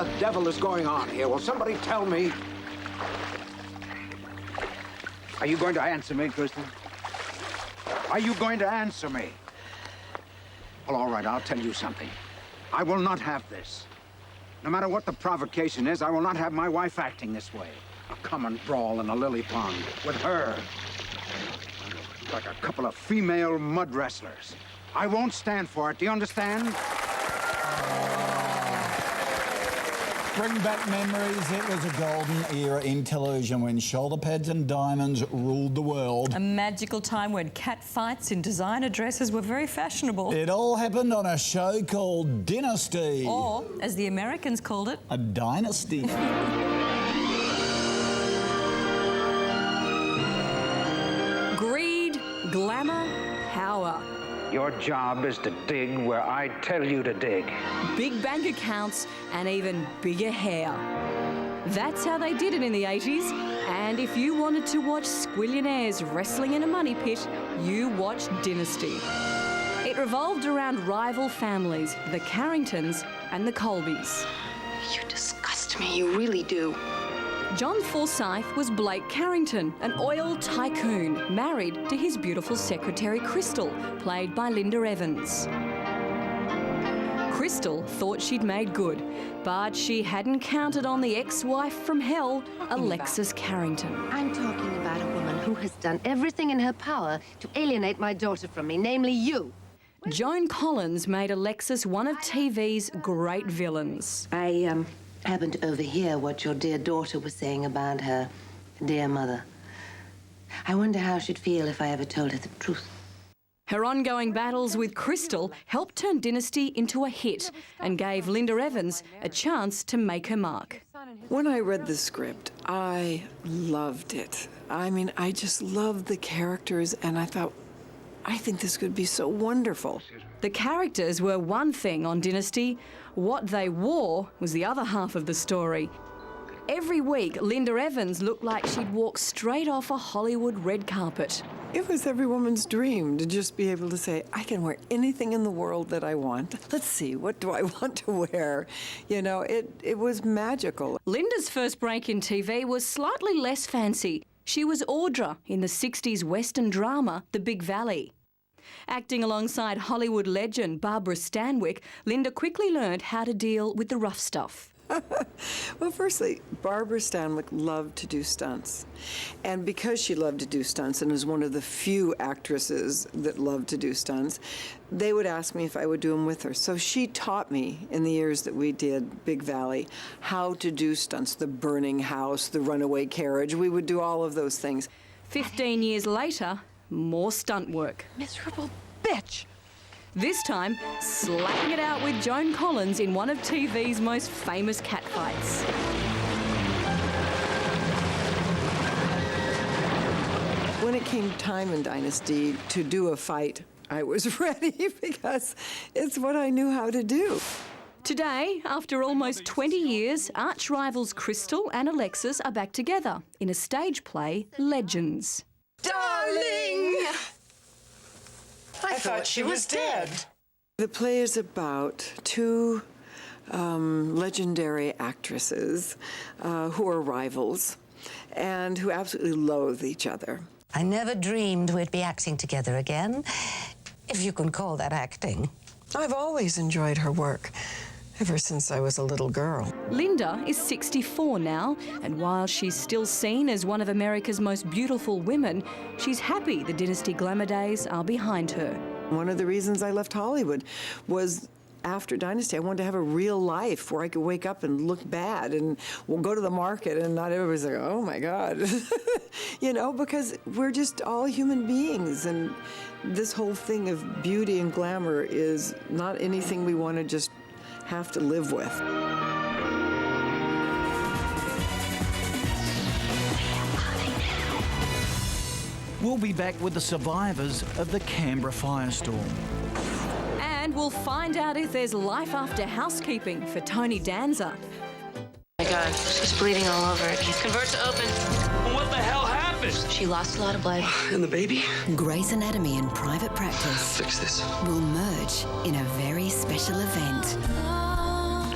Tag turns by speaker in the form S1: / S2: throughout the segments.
S1: the devil is going on here? Will somebody tell me? Are you going to answer me, Kristen? Are you going to answer me? Well, all right, I'll tell you something. I will not have this. No matter what the provocation is, I will not have my wife acting this way. A common brawl in a lily pond with her. Like a couple of female mud wrestlers. I won't stand for it. Do you understand?
S2: Bring back memories. It was a golden era in television when shoulder pads and diamonds ruled the world.
S3: A magical time when cat fights in designer dresses were very fashionable.
S2: It all happened on a show called Dynasty.
S3: Or, as the Americans called it,
S2: a dynasty.
S3: Greed, glamour, power.
S1: Your job is to dig where I tell you to dig.
S3: Big bank accounts and even bigger hair. That's how they did it in the 80s. And if you wanted to watch squillionaires wrestling in a money pit, you watched Dynasty. It revolved around rival families, the Carringtons and the Colbys.
S4: You disgust me, you really do.
S3: John Forsyth was Blake Carrington, an oil tycoon, married to his beautiful secretary Crystal, played by Linda Evans. Crystal thought she'd made good, but she hadn't counted on the ex-wife from hell, Alexis Carrington.
S4: I'm talking about a woman who has done everything in her power to alienate my daughter from me, namely you.
S3: Joan Collins made Alexis one of TV's great villains.
S4: I happened to overhear what your dear daughter was saying about her dear mother. I wonder how she'd feel if I ever told her the truth.
S3: Her ongoing battles with Crystal helped turn Dynasty into a hit and gave Linda Evans a chance to make her mark.
S5: When I read the script, I loved it. I mean, I just loved the characters, and I thought, I think this could be so wonderful.
S3: The characters were one thing on Dynasty. What they wore was the other half of the story. Every week, Linda Evans looked like she'd walk straight off a Hollywood red carpet.
S5: It was every woman's dream to just be able to say, I can wear anything in the world that I want. Let's see, what do I want to wear? You know, it was magical.
S3: Linda's first break in TV was slightly less fancy. She was Audra in the 60s Western drama, The Big Valley. Acting alongside Hollywood legend Barbara Stanwyck, Linda quickly learned how to deal with the rough stuff.
S5: Well, firstly, Barbara Stanwyck loved to do stunts. And because she loved to do stunts and is one of the few actresses that loved to do stunts, they would ask me if I would do them with her. So she taught me in the years that we did Big Valley how to do stunts, the burning house, the runaway carriage. We would do all of those things.
S3: 15 years later, more stunt work.
S4: Miserable bitch.
S3: This time, slapping it out with Joan Collins in one of TV's most famous catfights.
S5: When it came time in Dynasty to do a fight, I was ready because it's what I knew how to do.
S3: Today, after almost 20 years, arch rivals Crystal and Alexis are back together in a stage play, Legends.
S5: Darling!
S6: I thought she was dead.
S5: The play is about two legendary actresses who are rivals and who absolutely loathe each other.
S6: I never dreamed we'd be acting together again, if you can call that acting.
S7: I've always enjoyed her work, ever since I was a little girl.
S3: Linda is 64 now, and while she's still seen as one of America's most beautiful women, she's happy the Dynasty glamour days are behind her.
S5: One of the reasons I left Hollywood was after Dynasty, I wanted to have a real life where I could wake up and look bad and we'll go to the market and not everybody's like, oh my God. You know, because we're just all human beings, and this whole thing of beauty and glamour is not anything we want to just have to live with.
S2: We'll be back with the survivors of the Canberra firestorm.
S3: And we'll find out if there's life after housekeeping for Tony Danza.
S8: Oh my God, she's bleeding all over again. Convert to open.
S9: What the hell happened?
S8: She lost a lot of blood.
S9: And the baby?
S10: Grey's Anatomy and private practice
S9: Fix this.
S10: will merge in a very special event.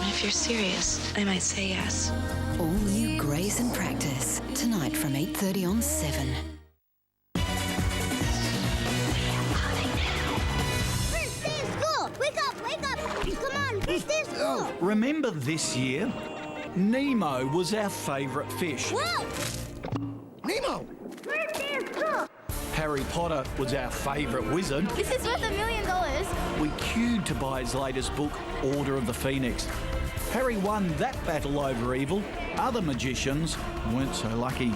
S8: I If you're serious, I might say yes.
S10: All new Grace and Practice. Tonight from 8:30 on 7.
S2: Remember this year? Nemo was our favourite fish.
S11: Whoa!
S1: Nemo!
S2: Harry Potter was our favourite wizard.
S11: This is worth $1 million.
S2: We queued to buy his latest book, Order of the Phoenix. Harry won that battle over evil. Other magicians weren't so lucky.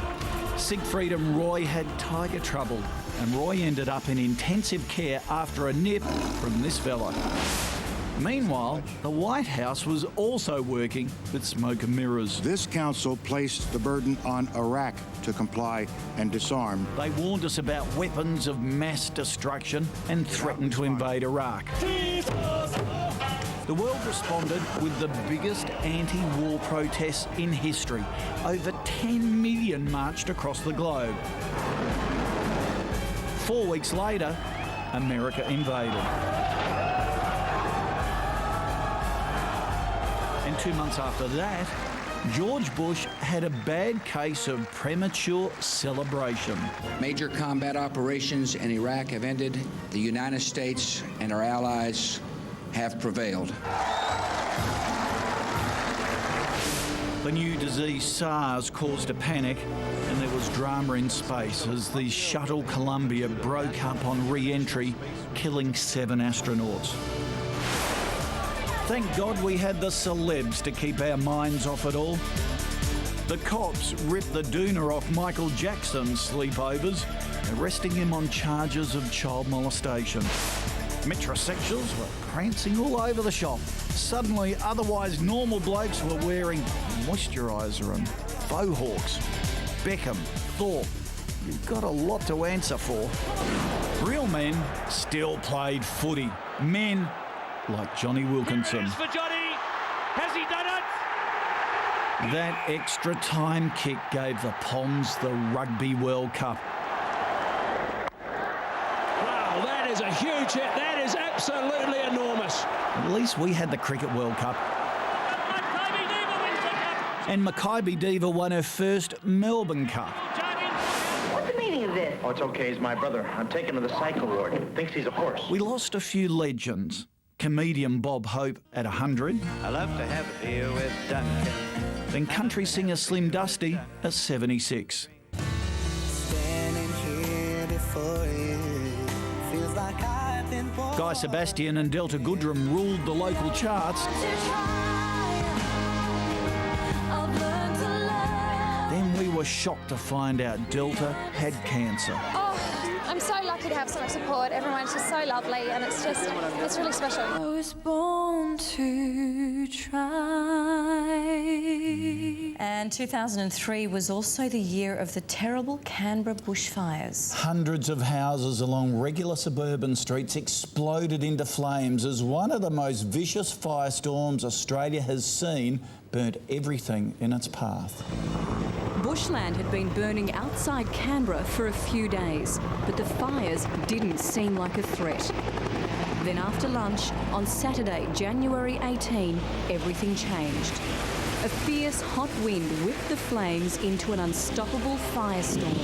S2: Siegfried and Roy had tiger trouble, and Roy ended up in intensive care after a nip from this fella. Meanwhile, the White House was also working with smoke and mirrors.
S12: This council placed the burden on Iraq to comply and disarm.
S2: They warned us about weapons of mass destruction and threatened to invade Iraq. The world responded with the biggest anti-war protests in history. Over 10 million marched across the globe. 4 weeks later, America invaded. And 2 months after that, George Bush had a bad case of premature celebration.
S13: Major combat operations in Iraq have ended. The United States and our allies have prevailed.
S2: The new disease SARS caused a panic, and there was drama in space as the shuttle Columbia broke up on re-entry, killing 7 astronauts. Thank God we had the celebs to keep our minds off it all. The cops ripped the doona off Michael Jackson's sleepovers, arresting him on charges of child molestation. Metrosexuals were prancing all over the shop. Suddenly, otherwise normal blokes were wearing moisturiser and faux hawks. Beckham, Thorpe, you've got a lot to answer for. Real men still played footy. Men like Johnny Wilkinson.
S9: For Johnny. Has he done it?
S2: That extra time kick gave the Poms the Rugby World Cup.
S9: Wow, that is a huge hit. That is absolutely enormous.
S2: At least we had the Cricket World Cup. And Makybe Diva won her first Melbourne Cup.
S14: What's the meaning of this? Oh, it's okay. He's my brother. I'm taking him to the cycle ward. Thinks he's a horse.
S2: We lost a few legends. Comedian Bob Hope at 100.
S15: I love to have a beer with Duncan.
S2: Then country singer Slim Dusty at 76. Guy Sebastian and Delta Goodrem ruled the local charts. Then we were shocked to find out Delta had cancer.
S16: Oh, I'm so lucky to have so much support. Everyone's just so lovely, and it's really special.
S3: I was born to try. And 2003 was also the year of the terrible Canberra Bushfires.
S2: Hundreds of houses along regular suburban streets exploded into flames as one of the most vicious firestorms Australia has seen burnt everything in its path.
S3: Bushland had been burning outside Canberra for a few days, but the fires didn't seem like a threat. Then after lunch, on Saturday, January 18, everything changed. A fierce hot wind whipped the flames into an unstoppable firestorm.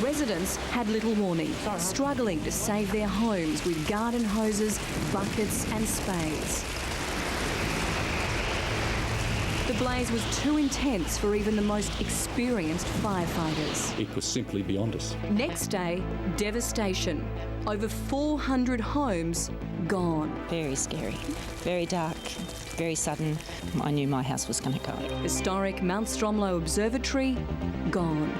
S3: Residents had little warning, struggling to save their homes with garden hoses, buckets and spades. The blaze was too intense for even the most experienced firefighters.
S17: It was simply beyond us.
S3: Next day, devastation. Over 400 homes gone.
S18: Very scary, very dark, very sudden. I knew my house was going to go.
S3: Historic Mount Stromlo Observatory, gone.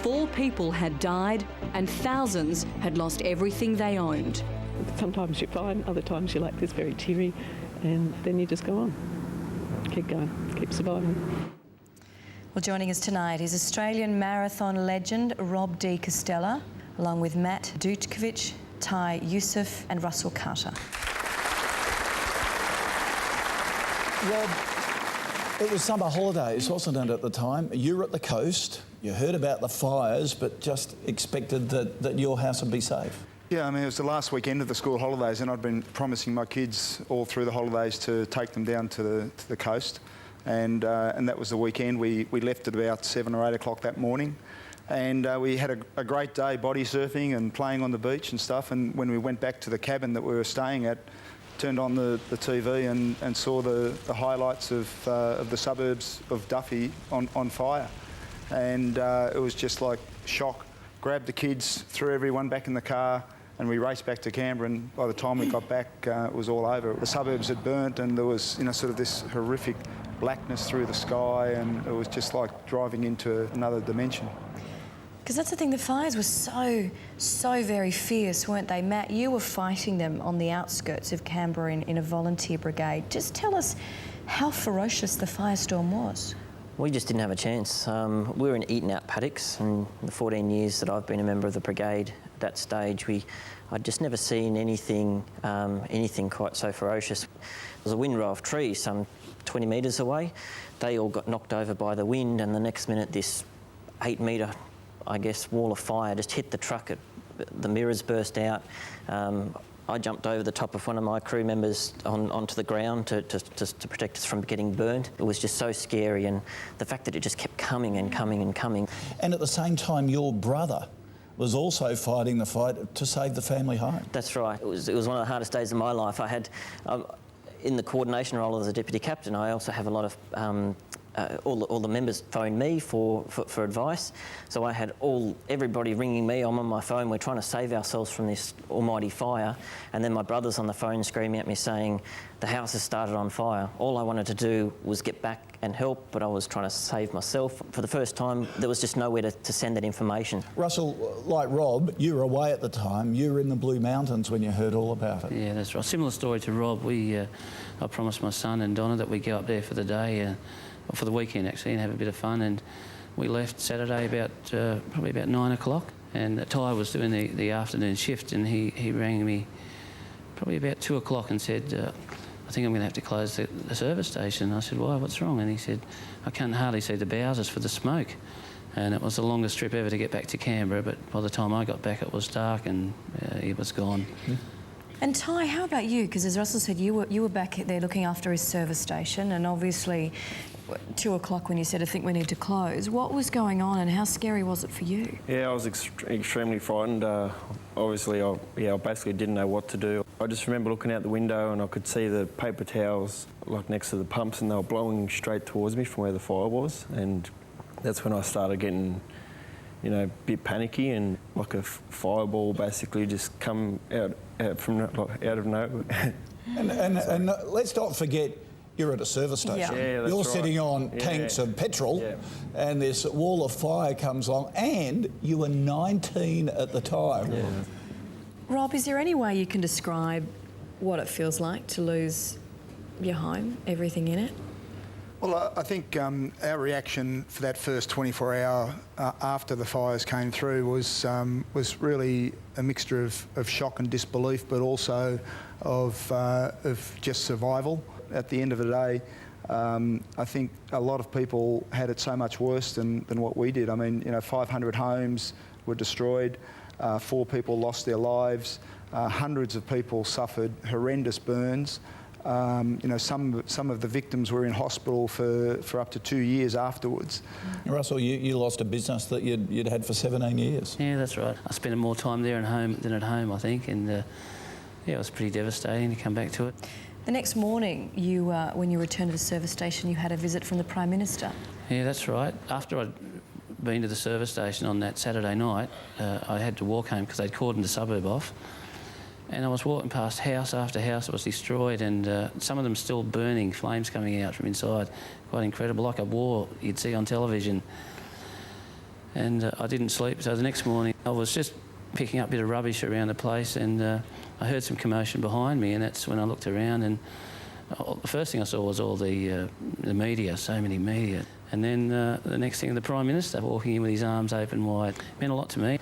S3: 4 people had died and thousands had lost everything they owned.
S19: Sometimes you're fine, other times you're like this, very teary, and then you just go on. Keep going, keep surviving.
S3: Well, joining us tonight is Australian marathon legend Rob de Castella, along with Matt Dutkovich, Ty Youssef and Russell Carter.
S2: Rob, it was summer holidays, wasn't it, at the time? You were at the coast, you heard about the fires, but just expected that your house would be safe.
S11: Yeah, I mean, it was the last weekend of the school holidays, and I'd been promising my kids all through the holidays to take them down to the coast, and that was the weekend. We left at about 7 or 8 o'clock that morning, and we had a great day body surfing and playing on the beach and stuff. And when we went back to the cabin that we were staying at, turned on the TV and saw the highlights of the suburbs of Duffy on fire, and it was just like shock. Grabbed the kids, threw everyone back in the car, and we raced back to Canberra, and by the time we got back, it was all over. The suburbs had burnt, and there was, sort of this horrific blackness through the sky, and it was just like driving into another dimension.
S3: Because that's the thing, the fires were so very fierce, weren't they? Matt, you were fighting them on the outskirts of Canberra in a volunteer brigade. Just tell us how ferocious the firestorm was.
S17: We just didn't have a chance. We were in eaten-out paddocks, and in the 14 years that I've been a member of the brigade, at that stage, I'd just never seen anything quite so ferocious. There was a windrow of trees some 20 metres away. They all got knocked over by the wind, and the next minute this 8-metre, I guess, wall of fire just hit the truck. The mirrors burst out. I jumped over the top of one of my crew members onto the ground to protect us from getting burnt. It was just so scary, and the fact that it just kept coming and coming and coming.
S2: And at the same time, your brother was also fighting the fight to save the family home.
S17: That's right. It was one of the hardest days of my life. I had, in the coordination role as a deputy captain, I also have a lot of all the members phoned me for advice. So I had everybody ringing me. I'm on my phone. We're trying to save ourselves from this almighty fire. And then my brother's on the phone screaming at me saying, the house has started on fire. All I wanted to do was get back and help, but I was trying to save myself. For the first time, there was just nowhere to send that information.
S2: Russell, like Rob, you were away at the time. You were in the Blue Mountains when you heard all about it.
S20: Yeah, that's right. Similar story to Rob. I promised my son and Donna that we'd go up there for the day, for the weekend actually, and have a bit of fun. And we left Saturday probably about 9 o'clock. And Ty was doing the afternoon shift, and he rang me probably about 2 o'clock and said, I think I'm going to have to close the service station. I said, why, what's wrong? And he said, I can't hardly see the Bowsers for the smoke. And it was the longest trip ever to get back to Canberra, but by the time I got back it was dark and he was gone.
S3: And Ty, how about you? Because as Russell said, you were back there looking after his service station, and obviously 2 o'clock when you said, I think we need to close. What was going on and how scary was it for you?
S21: Yeah, I was extremely frightened. Obviously, I basically didn't know what to do. I just remember looking out the window and I could see the paper towels like next to the pumps, and they were blowing straight towards me from where the fire was. And that's when I started getting, a bit panicky, and like a fireball basically just come out of nowhere.
S2: and let's not forget, you're at a service station.
S21: Yeah,
S2: you're
S21: right.
S2: Sitting on tanks of petrol, and this wall of fire comes along, and you were 19 at the time.
S21: Yeah.
S3: Rob, is there any way you can describe what it feels like to lose your home, everything in it?
S11: Well, I think our reaction for that first 24 hour after the fires came through was really a mixture of shock and disbelief, but also of just survival. At the end of the day, I think a lot of people had it so much worse than what we did. I mean, 500 homes were destroyed, 4 people lost their lives, hundreds of people suffered horrendous burns. Some of the victims were in hospital for up to 2 years afterwards.
S2: Russell, you lost a business that you'd had for 17 years.
S20: Yeah, that's right. I spent more time there than at home, I think, and it was pretty devastating to come back to it.
S3: The next morning, when you returned to the service station, you had a visit from the Prime Minister.
S20: Yeah, that's right. After I'd been to the service station on that Saturday night, I had to walk home because they'd cordoned the suburb off. And I was walking past house after house that was destroyed, and some of them still burning, flames coming out from inside. Quite incredible, like a war you'd see on television. And I didn't sleep, so the next morning I was just picking up a bit of rubbish around the place, and I heard some commotion behind me, and that's when I looked around, and the first thing I saw was all the media, so many media. And then the next thing, the Prime Minister walking in with his arms open wide. It meant a lot to me.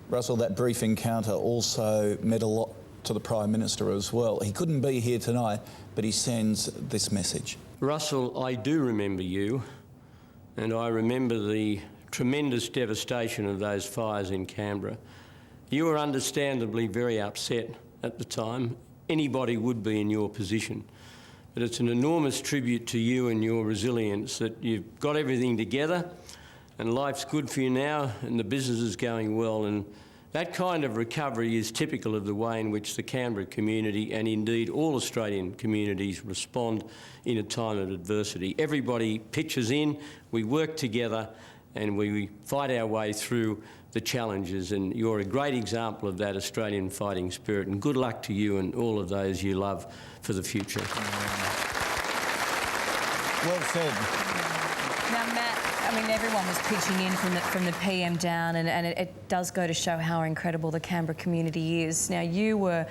S2: Russell, that brief encounter also meant a lot to the Prime Minister as well. He couldn't be here tonight, but he sends this message.
S22: Russell, I do remember you, and I remember the tremendous devastation of those fires in Canberra. You were understandably very upset at the time. Anybody would be in your position. But it's an enormous tribute to you and your resilience that you've got everything together and life's good for you now and the business is going well. And that kind of recovery is typical of the way in which the Canberra community and indeed all Australian communities respond in a time of adversity. Everybody pitches in, we work together and we fight our way through the challenges, and you're a great example of that Australian fighting spirit, and good luck to you and all of those you love for the future.
S2: Well said.
S3: Now, Matt, I mean, everyone was pitching in from the PM down, and it does go to show how incredible the Canberra community is. Now, you were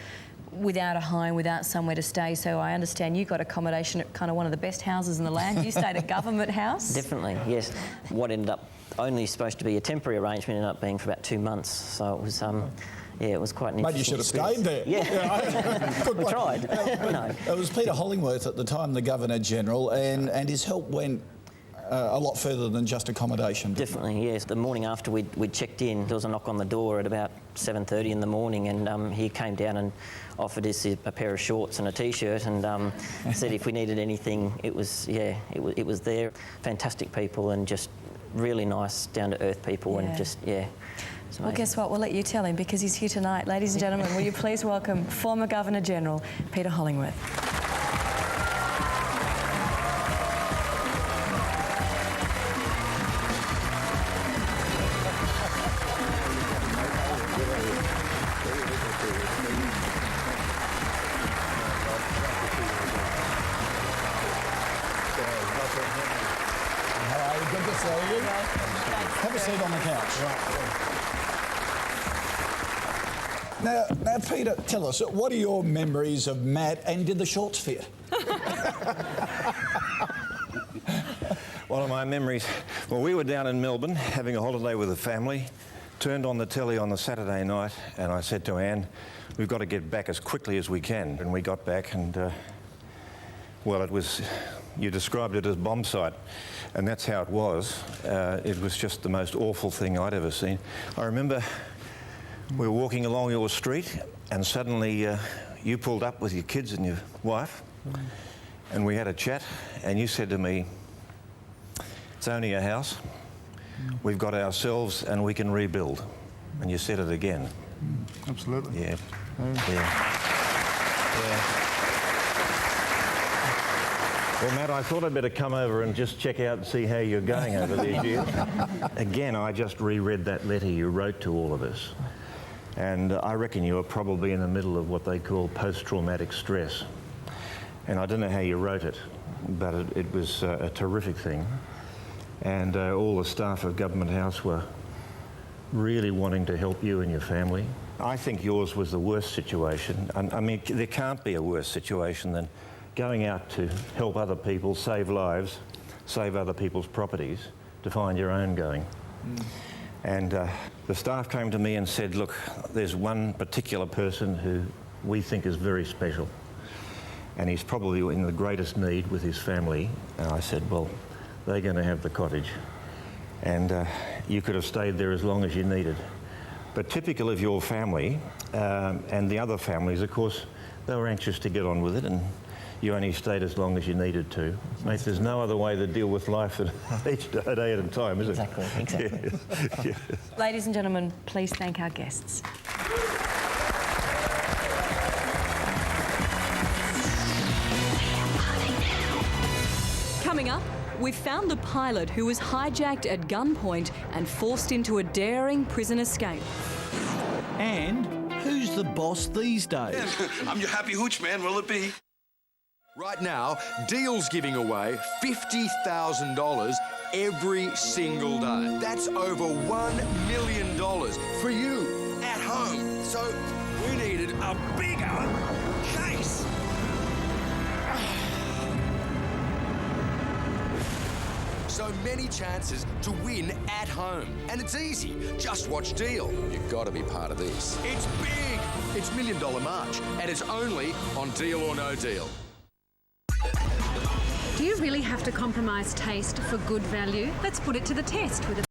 S3: without a home, without somewhere to stay, so I understand you got accommodation at kind of one of the best houses in the land. You stayed at Government House?
S17: Definitely, yes. What ended up only supposed to be a temporary arrangement ended up being for about 2 months, so it was yeah, it was quite an
S2: Maybe you should have stayed there.
S17: Yeah.
S2: Good
S17: we tried. No.
S2: It was Peter Hollingworth at the time, the Governor-General, and his help went a lot further than just accommodation.
S17: Definitely, yes. The morning after we'd checked in, there was a knock on the door at about 7:30 in the morning, and he came down and offered us a pair of shorts and a T-shirt, and said if we needed anything, it was there. Fantastic people and just really nice, down-to-earth people, and just, yeah.
S3: Well, guess what? We'll let you tell him because he's here tonight. Ladies and gentlemen, will you please welcome former Governor-General Peter Hollingworth.
S2: Good to see you. Have a seat on the couch. Now, Peter, tell us, what are your memories of Matt, and did the shorts fit?
S4: One of my memories, well, we were down in Melbourne having a holiday with the family, turned on the telly on the Saturday night, and I said to Anne, we've got to get back as quickly as we can. And we got back and, well, it was, you described it as bomb site, and that's how it was. It was just the most awful thing I'd ever seen. I remember we were walking along your street, and suddenly you pulled up with your kids and your wife, and we had a chat, and you said to me, it's only a house. We've got ourselves and we can rebuild. And you said it again.
S12: Absolutely.
S4: Yeah. Well, Matt, I thought I'd better come over and just check out and see how you're going over these years. Again, I just reread that letter you wrote to all of us. And I reckon you were probably in the middle of what they call post-traumatic stress. And I don't know how you wrote it, but it was a terrific thing. And all the staff of Government House were really wanting to help you and your family. I think yours was the worst situation. I mean, there can't be a worse situation than going out to help other people, save lives, save other people's properties, to find your own going. And the staff came to me and said, look, there's one particular person who we think is very special, and he's probably in the greatest need with his family. And I said, well, they're going to have the cottage, and you could have stayed there as long as you needed. But typical of your family and the other families, of course, they were anxious to get on with it, and you only stayed as long as you needed to. Mate, there's no other way to deal with life than each day at a time, is it?
S17: Exactly.
S4: Yes.
S3: Ladies and gentlemen, please thank our guests. Coming up, we've found the pilot who was hijacked at gunpoint and forced into a daring prison escape.
S2: And who's the boss these days?
S6: I'm your happy hooch man, will it be? Right now, Deal's giving away $50,000 every single day. That's over $1 million for you at home. So we needed a bigger case. So many chances to win at home. And it's easy. Just watch Deal. You've got to be part of this. It's big. It's $1 Million March. And it's only on Deal or No Deal.
S23: Do you really have to compromise taste for good value? Let's put it to the test with a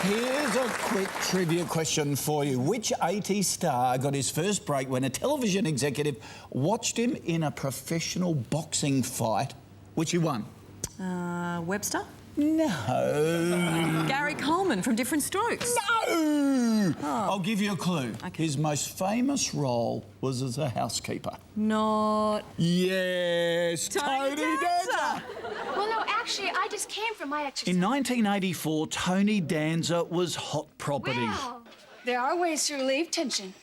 S2: Here's a quick trivia question for you. Which 80s star got his first break when a television executive watched him in a professional boxing fight, which he won?
S5: Webster?
S2: No.
S5: Gary Coleman from Different Strokes?
S2: No! I'll give you a clue. Okay. His most famous role was as a housekeeper.
S5: Not...
S2: Yes! Tony Danza!
S7: Well, no, actually, I just came from my exercise.
S2: In 1984, Tony Danza was hot property.
S7: Wow. There are ways to relieve tension.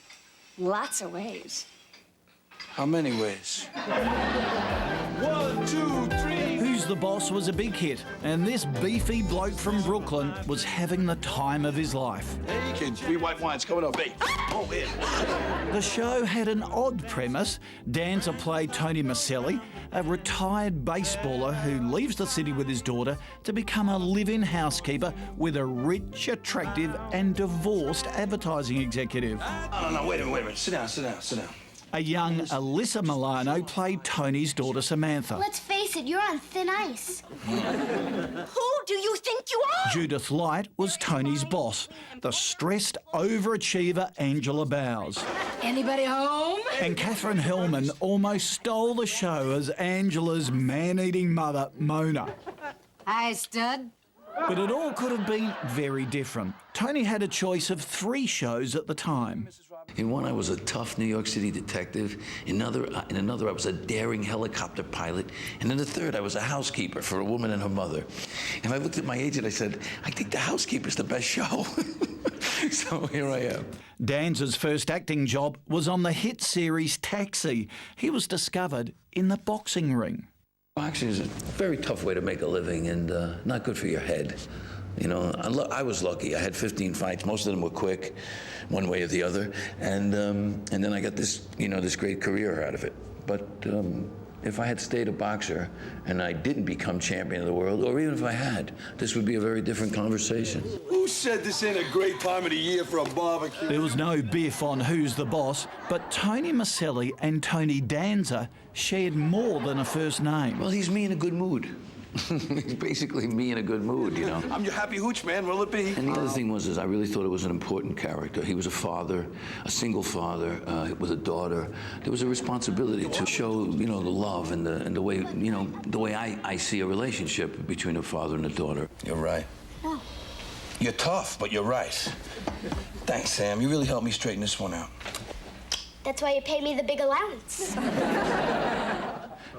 S7: Lots of ways.
S6: How many ways?
S2: 1, 2, 3. Who's the Boss was a big hit, and this beefy bloke from Brooklyn was having the time of his life.
S6: Hey, kids, 3 white wines coming up. Hey, oh, yeah.
S2: The show had an odd premise. Danza played Tony Maselli, a retired baseballer who leaves the city with his daughter to become a live-in housekeeper with a rich, attractive and divorced advertising executive.
S6: No, wait a minute. Sit down.
S2: A young Alyssa Milano played Tony's daughter Samantha.
S7: Let's face it, you're on thin ice. Who do you think you are?
S2: Judith Light was Tony's boss, the stressed overachiever Angela Bowes.
S7: Anybody home?
S2: And Catherine Hellman almost stole the show as Angela's man-eating mother, Mona.
S7: Hi, stud.
S2: But it all could have been very different. Tony had a choice of 3 shows at the time.
S8: In one, I was a tough New York City detective. In another, I was a daring helicopter pilot. And in the third, I was a housekeeper for a woman and her mother. And I looked at my agent, I said, I think the housekeeper's the best show. So here I am.
S2: Danza's first acting job was on the hit series Taxi. He was discovered in the boxing ring.
S8: Boxing is a very tough way to make a living and not good for your head. You know, I was lucky. I had 15 fights. Most of them were quick, one way or the other. And then I got this, this great career out of it. But if I had stayed a boxer and I didn't become champion of the world, or even if I had, this would be a very different conversation.
S6: Who said this ain't a great time of the year for a barbecue?
S2: There was no biff on Who's the Boss, but Tony Maselli and Tony Danza shared more than a first name.
S8: Well, he's me in a good mood. He's basically me in a good mood,
S6: I'm your happy hooch, man. Will it be?
S8: And the other thing was, I really thought it was an important character. He was a father, a single father with a daughter. There was a responsibility to show, the love and the way, the way I see a relationship between a father and a daughter.
S6: You're right. Oh. You're tough, but you're right. Thanks, Sam. You really helped me straighten this one out.
S7: That's why you pay me the big allowance.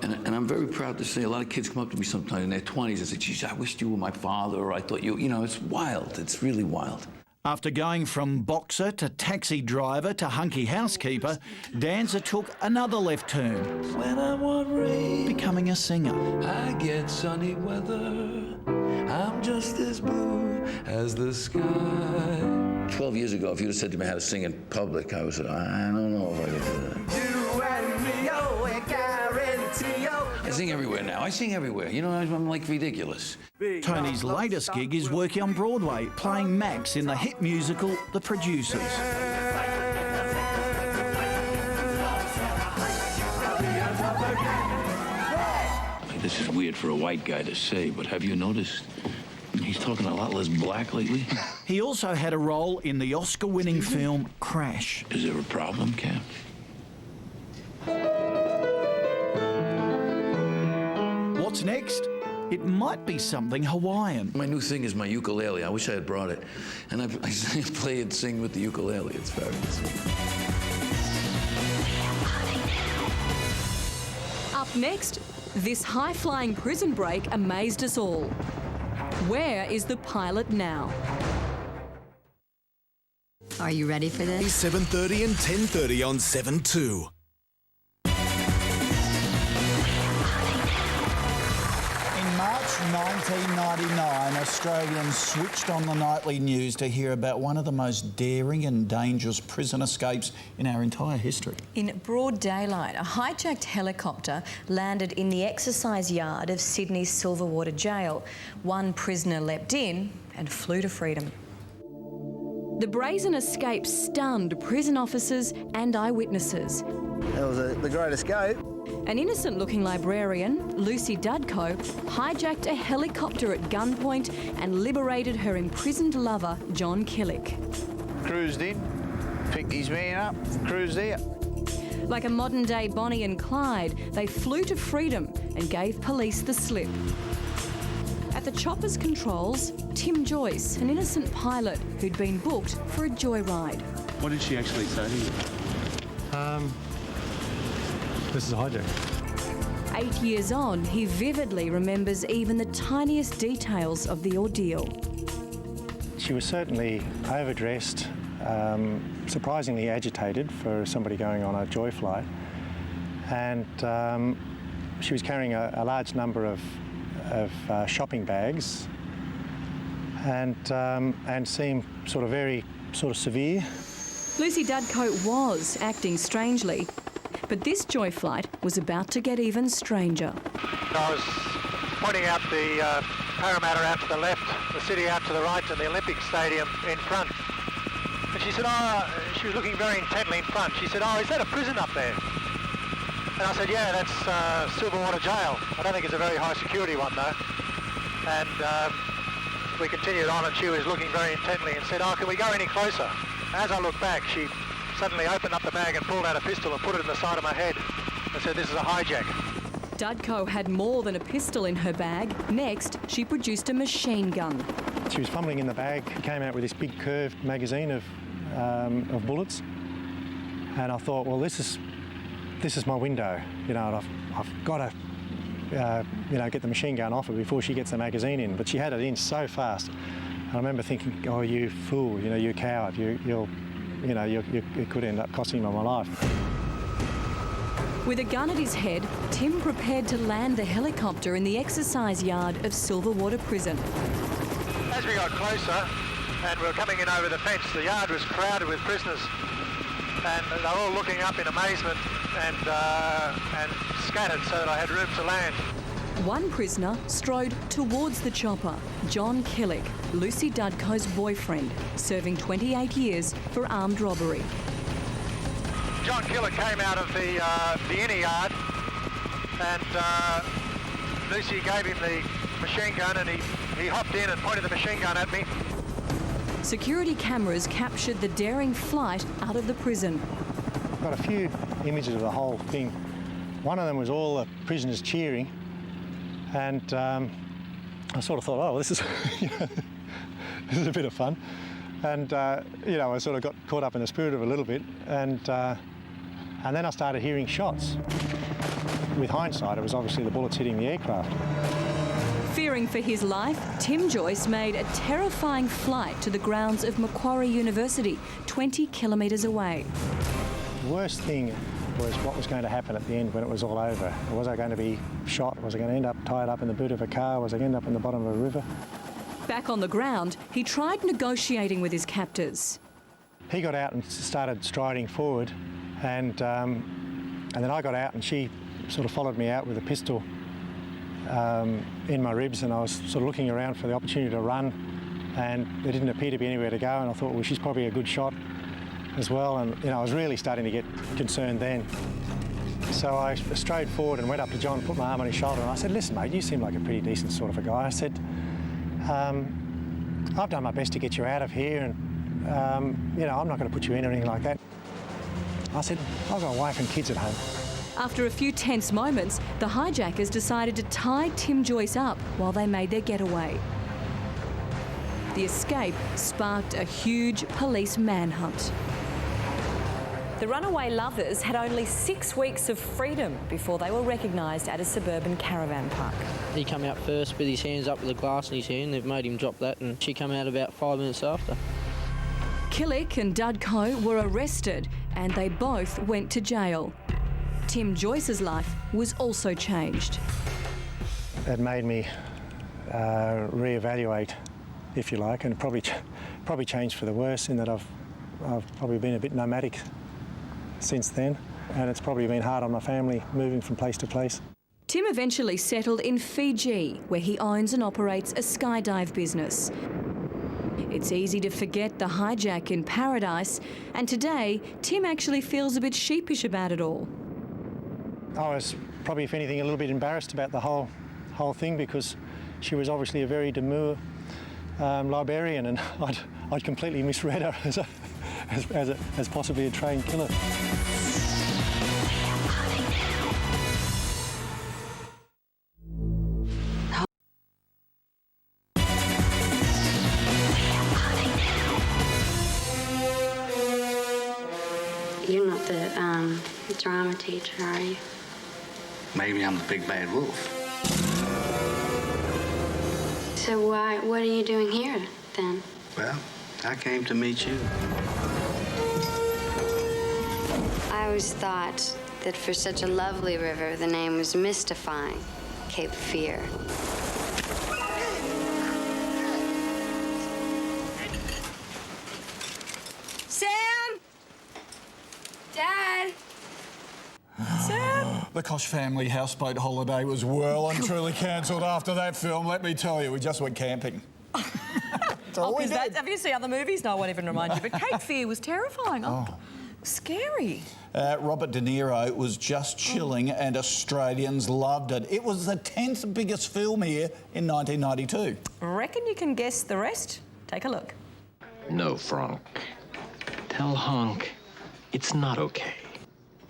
S8: And I'm very proud to say a lot of kids come up to me sometimes in their 20s and say, geez, I wished you were my father, or I thought it's wild. It's really wild.
S2: After going from boxer to taxi driver to hunky housekeeper, Danza took another left turn.
S8: When I want rain,
S2: becoming a singer.
S8: I get sunny weather. I'm just as blue as the sky. 12 years ago, if you'd have said to me how to sing in public, I would say, I don't know if I could do that.
S15: You and me, oh, a guarantee, oh.
S8: I sing everywhere now. I sing everywhere. I'm like ridiculous.
S2: Tony's latest gig is working on Broadway, playing Max in the hit musical The Producers.
S8: This is weird for a white guy to say, but have you noticed he's talking a lot less black lately?
S2: He also had a role in the Oscar-winning film Crash.
S8: Is there a problem, Cap?
S2: What's next? It might be something Hawaiian.
S8: My new thing is my ukulele. I wish I had brought it. And I play and sing with the ukulele. It's fabulous.
S3: Up next, this high-flying prison break amazed us all. Where is the pilot now?
S10: Are you ready for this?
S24: 7:30 and 10:30 on 7-2.
S2: In March 1999, Australians switched on the nightly news to hear about one of the most daring and dangerous prison escapes in our entire history.
S5: In broad daylight, a hijacked helicopter landed in the exercise yard of Sydney's Silverwater jail. One prisoner leapt in and flew to freedom.
S3: The brazen escape stunned prison officers and eyewitnesses.
S15: That was the great escape.
S3: An innocent-looking librarian, Lucy Dudko, hijacked a helicopter at gunpoint and liberated her imprisoned lover, John Killick.
S1: Cruised in, picked his man up, cruised out.
S3: Like a modern-day Bonnie and Clyde, they flew to freedom and gave police the slip. At the chopper's controls, Tim Joyce, an innocent pilot who'd been booked for a joyride.
S9: What did she actually say to you? This is a hijack.
S3: 8 years on, he vividly remembers even the tiniest details of the ordeal.
S9: She was certainly overdressed, surprisingly agitated for somebody going on a joy flight, and she was carrying a large number of shopping bags, and seemed very severe.
S3: Lucy Dudcote was acting strangely, but this joy flight was about to get even stranger.
S13: I was pointing out the Parramatta out to the left, the city out to the right, and the Olympic Stadium in front. And she said, she was looking very intently in front. She said, is that a prison up there? And I said, yeah, that's Silverwater Jail. I don't think it's a very high security one though. And we continued on, and she was looking very intently and said, can we go any closer? As I looked back, she suddenly opened up the bag and pulled out a pistol and put it in the side of my head and said, this is a hijack.
S3: Dudko had more than a pistol in her bag. Next, she produced a machine gun.
S9: She was fumbling in the bag, came out with this big curved magazine of bullets, and I thought, well, this is my window. I've got to get the machine gun off her before she gets the magazine in. But she had it in so fast. I remember thinking, oh, you fool, you coward, it could end up costing me my life.
S3: With a gun at his head, Tim prepared to land the helicopter in the exercise yard of Silverwater Prison.
S13: As we got closer and we were coming in over the fence, the yard was crowded with prisoners, and they were all looking up in amazement and scattered so that I had room to land.
S3: One prisoner strode towards the chopper, John Killick, Lucy Dudco's boyfriend, serving 28 years for armed robbery.
S13: John Killick came out of the inner yard, and Lucy gave him the machine gun, and he hopped in and pointed the machine gun at me.
S3: Security cameras captured the daring flight out of the prison.
S9: I've got a few images of the whole thing. One of them was all the prisoners cheering, and I sort of thought, oh, this is this is a bit of fun. And I sort of got caught up in the spirit of it a little bit, and then I started hearing shots. With hindsight, it was obviously the bullets hitting the aircraft.
S3: Fearing for his life, Tim Joyce made a terrifying flight to the grounds of Macquarie University, 20 kilometres away.
S9: The worst thing was what was going to happen at the end when it was all over. Was I going to be shot? Was I going to end up tied up in the boot of a car? Was I going to end up in the bottom of a river?
S3: Back on the ground, he tried negotiating with his captors.
S9: He got out and started striding forward, and then I got out and she sort of followed me out with a pistol in my ribs, and I was sort of looking around for the opportunity to run, and there didn't appear to be anywhere to go, and I thought, well, she's probably a good shot as well, and I was really starting to get concerned then. So I strode forward and went up to John, put my arm on his shoulder, and I said, listen, mate, you seem like a pretty decent sort of a guy. I said, I've done my best to get you out of here, and I'm not going to put you in or anything like that. I said, I've got a wife and kids at home.
S3: After a few tense moments, the hijackers decided to tie Tim Joyce up while they made their getaway. The escape sparked a huge police manhunt. The runaway lovers had only 6 weeks of freedom before they were recognised at a suburban caravan park.
S14: He came out first with his hands up with a glass in his hand. They've made him drop that, and she came out about 5 minutes after.
S3: Killick and Dudco were arrested, and they both went to jail. Tim Joyce's life was also changed.
S9: It made me re-evaluate, if you like, and probably changed for the worse in that I've probably been a bit nomadic since then, and it's probably been hard on my family moving from place to place.
S3: Tim eventually settled in Fiji, where he owns and operates a skydive business. It's easy to forget the hijack in paradise, and today Tim actually feels a bit sheepish about it all.
S9: I was probably, if anything, a little bit embarrassed about the whole thing, because she was obviously a very demure librarian, and I'd completely misread her as possibly a trained killer.
S16: You're not the drama teacher, are you?
S18: Maybe I'm the big bad wolf.
S16: So what are you doing here, then?
S18: Well, I came to meet you.
S16: I always thought that for such a lovely river, the name was mystifying. Cape Fear.
S19: Sam! Dad! Sam!
S2: The Koch family houseboat holiday was well and truly cancelled after that film, let me tell you. We just went camping.
S21: Have you seen other movies? No, I won't even remind you. But Cape Fear was terrifying. Scary.
S2: Robert De Niro was just chilling and Australians loved it. It was the 10th biggest film here in 1992.
S21: Reckon you can guess the rest? Take a look.
S25: No, Frank. Tell Honk it's not okay.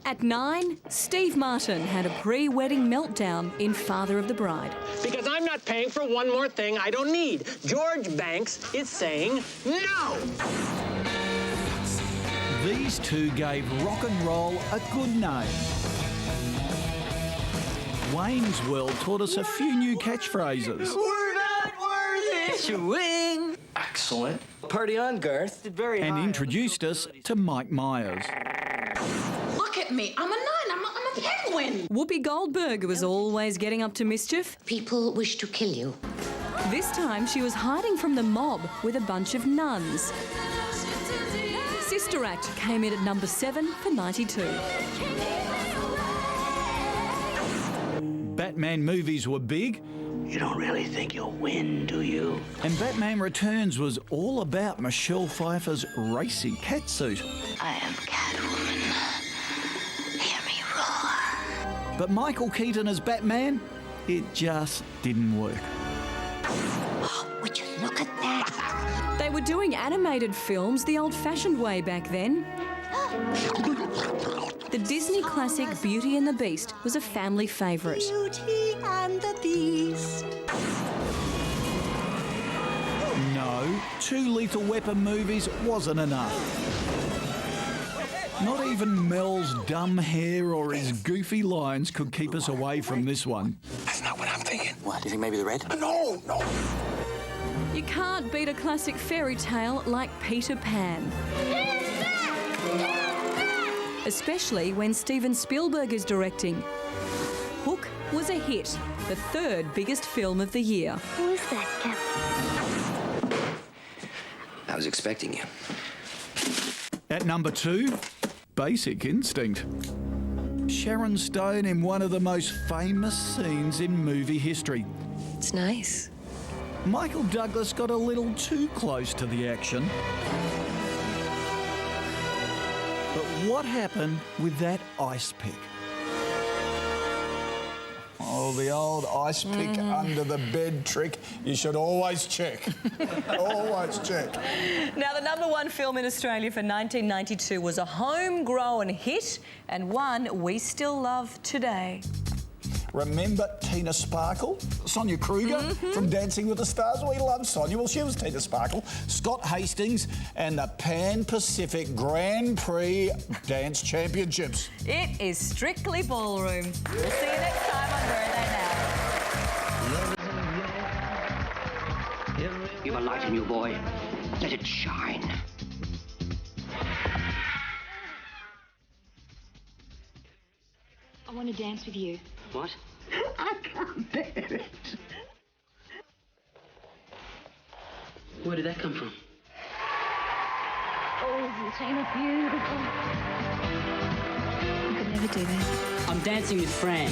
S3: At 9, Steve Martin had a pre-wedding meltdown in Father of the Bride.
S26: Because I'm not paying for one more thing I don't need. George Banks is saying no.
S2: These two gave rock and roll a good name. Wayne's World taught us a few new catchphrases.
S26: We're not worthy.
S21: Swing.
S25: Excellent. Party on, Garth.
S2: And introduced us to Mike Myers.
S19: Look at me. I'm a nun. I'm a penguin.
S3: Whoopi Goldberg was always getting up to mischief.
S7: People wish to kill you.
S3: This time she was hiding from the mob with a bunch of nuns. Sister Act came in at number 7 for 92.
S2: Batman movies were big.
S25: You don't really think you'll win, do you?
S2: And Batman Returns was all about Michelle Pfeiffer's racy catsuit.
S7: I am Catwoman. Hear me roar.
S2: But Michael Keaton as Batman, it just didn't work.
S7: Would you look at that?
S3: They were doing animated films the old-fashioned way back then. The Disney classic Beauty and the Beast was a family favourite.
S7: Beauty and the Beast.
S2: No, 2 Lethal Weapon movies wasn't enough. Not even Mel's dumb hair or his goofy lines could keep us away from this one.
S25: That's not what I'm thinking. What, do you think maybe the red? No.
S3: You can't beat a classic fairy tale like Peter Pan. Especially when Steven Spielberg is directing. Hook was a hit, the 3rd biggest film of the year.
S7: Who is that, Captain?
S25: I was expecting you.
S2: At number 2, Basic Instinct. Sharon Stone in one of the most famous scenes in movie history.
S21: It's nice.
S2: Michael Douglas got a little too close to the action. But what happened with that ice pick? Oh, the old ice pick under the bed trick. You should always check. Always check.
S21: Now, the number 1 film in Australia for 1992 was a homegrown hit and one we still love today.
S2: Remember Tina Sparkle? Sonia Kruger from Dancing with the Stars? We love Sonia. Well, she was Tina Sparkle. Scott Hastings and the Pan-Pacific Grand Prix Dance Championships.
S21: It is Strictly Ballroom. We'll see you next time on Where Are They Now?
S25: You've a light in you, boy. Let it shine.
S27: I want to dance with you.
S25: What?
S27: I can't bear it.
S25: Where did that come from?
S27: Oh, isn't Tina beautiful?
S21: I could never do that.
S25: I'm dancing with Fran.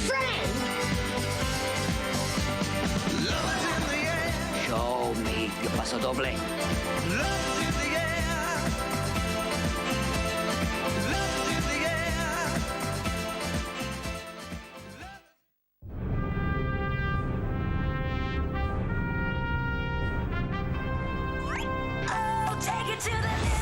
S25: Show me your paso doble.
S4: it to the limit.